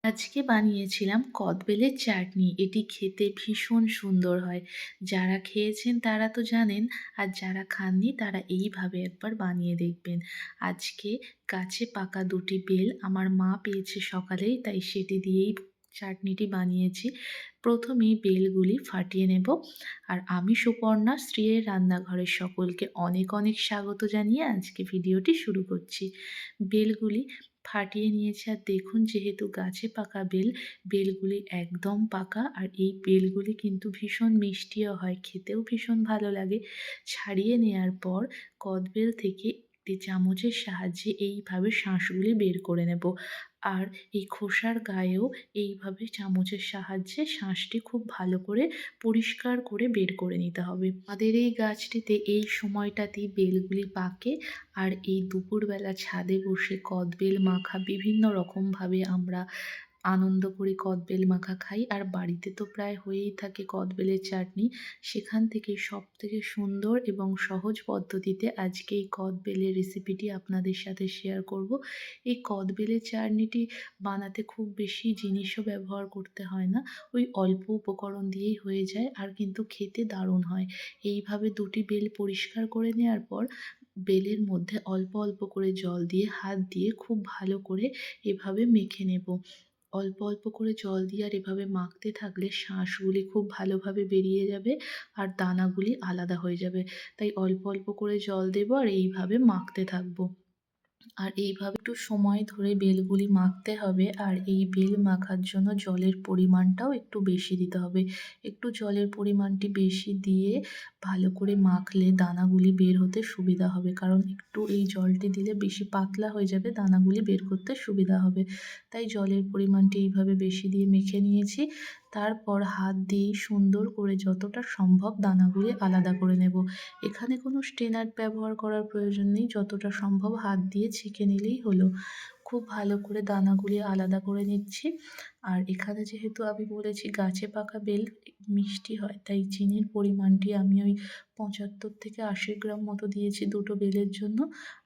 আজকে বানিয়েছিলাম কদবেলের চাটনি। এটি খেতে ভীষণ সুন্দর হয়। যারা খেয়েছেন তারা তো জানেন, আর যারা খাননি তারা এইভাবে একবার বানিয়ে দেখবেন। আজকে গাছে পাকা ২টি বেল আমার মা পেয়েছে সকালেই, তাই সেটি দিয়েই চাটনিটি বানিয়েছি। প্রথমেই বেলগুলি ফাটিয়ে নেব। আর আমি সুপর্ণা স্ত্রীর রান্নাঘরের সকলকে অনেক অনেক স্বাগত জানিয়ে আজকে ভিডিওটি শুরু করছি। বেলগুলি ফাটিয়ে নিয়েছি, আর দেখুন যেহেতু গাছে পাকা বেল, বেলগুলি একদম পাকা, আর এই বেলগুলি কিন্তু ভীষণ মিষ্টিও হয়, খেতেও ভীষণ ভালো লাগে। ছাড়িয়ে নেওয়ার পর কদবেল থেকে একটি চামচের সাহায্যে এইভাবে শাঁসগুলি বের করে নেব। আর এই খোসার গায়েও এইভাবে চামচের সাহায্যে শাঁসটি খুব ভালো করে পরিষ্কার করে বের করে নিতে হবে। আমাদের এই গাছটিতে এই সময়টাতেই বেলগুলি পাকে, আর এই দুপুরবেলা ছাদে বসে কদবেল মাখা বিভিন্ন রকমভাবে আমরা আনন্দ করি, কদবেল মাখা খাই। আর বাড়িতে তো প্রায় হয়েই থাকে কদবেলের চাটনি। সেখান থেকে সবথেকে সুন্দর এবং সহজ পদ্ধতিতে আজকে এই কদবেলের রেসিপিটি আপনাদের সাথে শেয়ার করব। এই কদবেলের চাটনিটি বানাতে খুব বেশি জিনিসও ব্যবহার করতে হয় না, ওই অল্প উপকরণ দিয়েই হয়ে যায়, আর কিন্তু খেতে দারুণ হয়। এইভাবে ২টি বেল পরিষ্কার করে নেওয়ার পর বেলের মধ্যে অল্প অল্প করে জল দিয়ে হাত দিয়ে খুব ভালো করে এভাবে মেখে নেব। অল্প অল্প করে জল দিয়ে আর এভাবে মাখতে থাকলে শাঁসগুলি খুব ভালোভাবে বেরিয়ে যাবে, আর দানাগুলি আলাদা হয়ে যাবে। তাই অল্প অল্প করে জল দেব আর এইভাবে মাখতে থাকবো। আর এইভাবে একটু সময় ধরে বেলগুলি মাখতে হবে, আর এই বেল মাখার জন্য জলের পরিমাণটাও একটু বেশি দিতে হবে। একটু জলের পরিমাণটি বেশি দিয়ে ভালো করে মাখলে দানাগুলি বের হতে সুবিধা হবে, কারণ একটু এই জলটি দিলে বেশি পাতলা হয়ে যাবে, দানাগুলি বের করতে সুবিধা হবে। তাই জলের পরিমাণটি এইভাবে বেশি দিয়ে মেখে নিয়েছি। তারপর হাত দিয়ে সুন্দর করে যতটা সম্ভব দানাগুলি আলাদা করে নেব। এখানে কোনো স্ট্রেনার ব্যবহার করার প্রয়োজন নেই, যতটা সম্ভব হাত দিয়ে ছেঁকে নিলেই হলো। খুব ভালো করে দানাগুলি আলাদা করে নিচ্ছি। আর এখানে যেহেতু আমি বলেছি গাছে পাকা বেল মিষ্টি হয়, তাই চিনির পরিমাণটি আমি ওই ৭৫ থেকে ৮০ গ্রাম মতো দিয়েছি দুটো বেলের জন্য।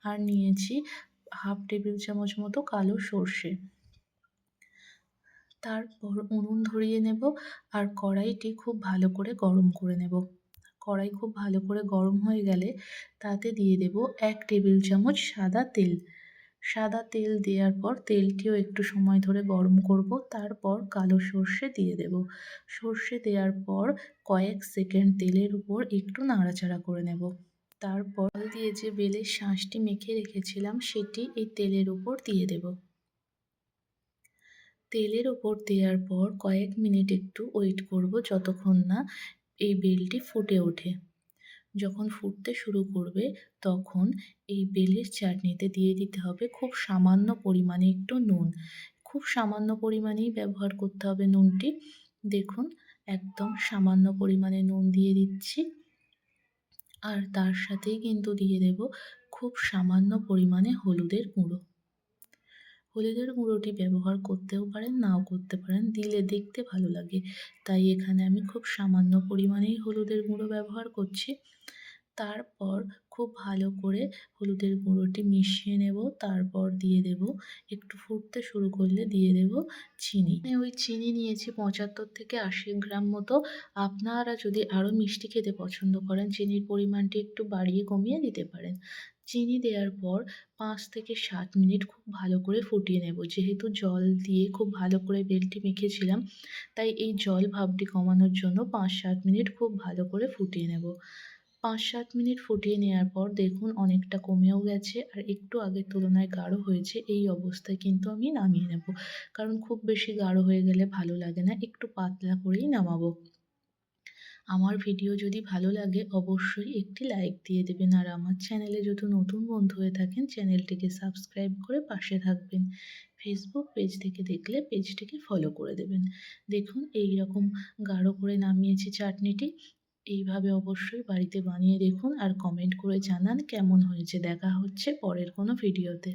আর নিয়েছি হাফ টেবিল চামচ মতো কালো সর্ষে। তারপর উনুন ধরিয়ে নেব, আর কড়াইটি খুব ভালো করে গরম করে নেব। কড়াই খুব ভালো করে গরম হয়ে গেলে তাতে দিয়ে দেব ১ টেবিল চামচ সাদা তেল। সাদা তেল দেওয়ার পর তেলটিও একটু সময় ধরে গরম করব। তারপর কালো সর্ষে দিয়ে দেব। সর্ষে দেওয়ার পর কয়েক সেকেন্ড তেলের উপর একটু নাড়াচাড়া করে নেব। তারপর দিয়ে যে বেলের শাঁসটি মেখে রেখেছিলাম সেটি এই তেলের উপর দিয়ে দেব। তেলের ওপর দেওয়ার পর কয়েক মিনিট একটু ওয়েট করব, যতক্ষণ না এই বেলটি ফুটে ওঠে। যখন ফুটতে শুরু করবে তখন এই বেলের চাটনিতে দিয়ে দিতে হবে খুব সামান্য পরিমাণে একটু নুন। খুব সামান্য পরিমাণেই ব্যবহার করতে হবে নুনটি। দেখুন, একদম সামান্য পরিমাণে নুন দিয়ে দিচ্ছি। আর তার সাথেই কিন্তু দিয়ে দেব খুব সামান্য পরিমাণে হলুদের গুঁড়ো। হলুদের গুঁড়োটি ব্যবহার করতেও পারেন, নাও করতে পারেন, দিলে দেখতে ভালো লাগে, তাই এখানে আমি খুব সামান্য পরিমাণেই হলুদের গুঁড়ো ব্যবহার করছি। তারপর খুব ভালো করে হলুদের গুঁড়োটি মিশিয়ে নেব। তারপর দিয়ে দেব, একটু ফুটতে শুরু করলে দিয়ে দেব চিনি। ওই চিনি নিয়েছি ৭৫ থেকে ৮০ গ্রাম মতো। আপনারা যদি আরও মিষ্টি খেতে পছন্দ করেন চিনির পরিমাণটি একটু বাড়িয়ে কমিয়ে দিতে পারেন। চিনি দেওয়ার পর ৫ থেকে ৭ মিনিট খুব ভালো করে ফুটিয়ে নেব। যেহেতু জল দিয়ে খুব ভালো করে বেলটি মেখেছিলাম, তাই এই জল ভাবটি কমানোর জন্য ৫-৭ মিনিট খুব ভালো করে ফুটিয়ে নেব। ৫-৭ মিনিট ফুটিয়ে নেওয়ার পর দেখুন অনেকটা কমেও গেছে, আর একটু আগের তুলনায় গাঢ় হয়েছে। এই অবস্থায় কিন্তু আমি নামিয়ে নেব, কারণ খুব বেশি গাঢ় হয়ে গেলে ভালো লাগে না, একটু পাতলা করেই নামাবো। আমার ভিডিও যদি ভালো লাগে অবশ্যই একটি লাইক দিয়ে দেবেন, আর আমার চ্যানেলে যদি নতুন বন্ধু হয়ে থাকেন চ্যানেলটিকে সাবস্ক্রাইব করে পাশে থাকবেন। ফেসবুক পেজ থেকে দেখলে পেজটিকে ফলো করে দেবেন। দেখুন এই রকম গাঢ় করে নামিয়েছি চাটনিটি। এইভাবে অবশ্যই বাড়িতে বানিয়ে দেখুন আর কমেন্ট করে জানান কেমন হয়েছে। দেখা হচ্ছে পরের কোনো ভিডিওতে।